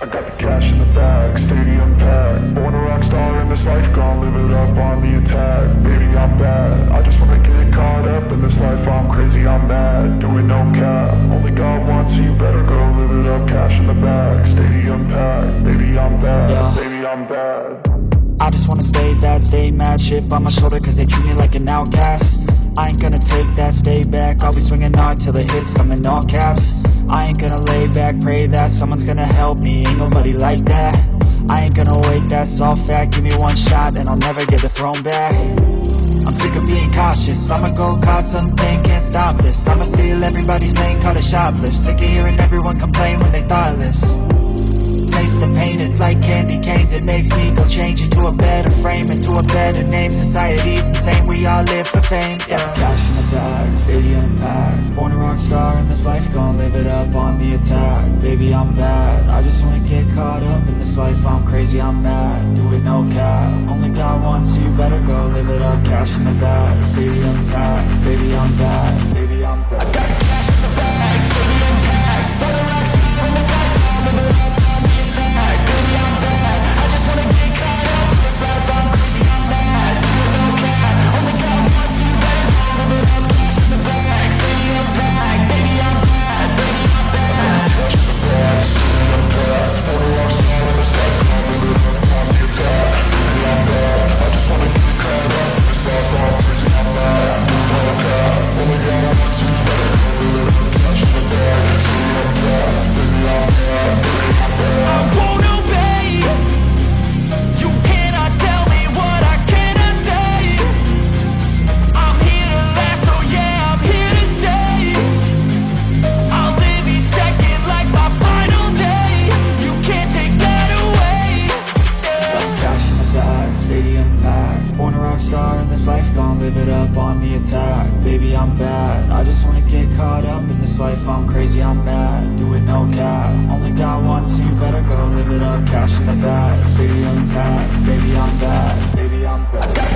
I got the cash in the bag, stadium packed. Born a rock star in this life, gon' live it up on the attack. Baby, I'm bad, I just wanna get caught up in this life. I'm crazy, I'm mad, doing no cap. Only got one, so you better go live it up. Cash in the bag, stadium packed. Baby, I'm bad, Yeah. baby, I'm bad. I just wanna stay bad, stay mad. Shit on my shoulder cause they treat me like an outcast. I ain't gonna take that, stay back. I'll be swinging hard till the hits come in all caps. I ain't gonna lay back, pray that someone's gonna help me. Ain't nobody like that. I ain't gonna wait, that's all fact. Give me one shot and I'll never get the throne back. I'm sick of being cautious, I'ma go cause something, can't stop this. I'ma steal everybody's lane, call it shoplift. Sick of hearing everyone complain when they thoughtless. Taste the pain, it's like candy canes. It makes me go change into a better frame, into a better name. Society's insane, we all live for fame, yeah. Cash in the bag, stadium packed. Born a rock star in this life, gon' live it up on the attack. Baby, I'm bad, I just wanna get caught up in this life. I'm crazy, I'm mad, do it no cap. Only got one, so you better go live it up. Cash in the bag, stadium packed. Baby, I'm bad, baby, I'm bad. I got the cash in the bag, stadium packed. Born a rock star in this life, gon' live it up. Live it up on the attack. Baby, I'm bad, I just wanna get caught up in this life. I'm crazy, I'm mad, do it no cap. Only got one, so you better go live it up. Cash in the bag, stadium packed. Baby, I'm bad, baby, I'm bad.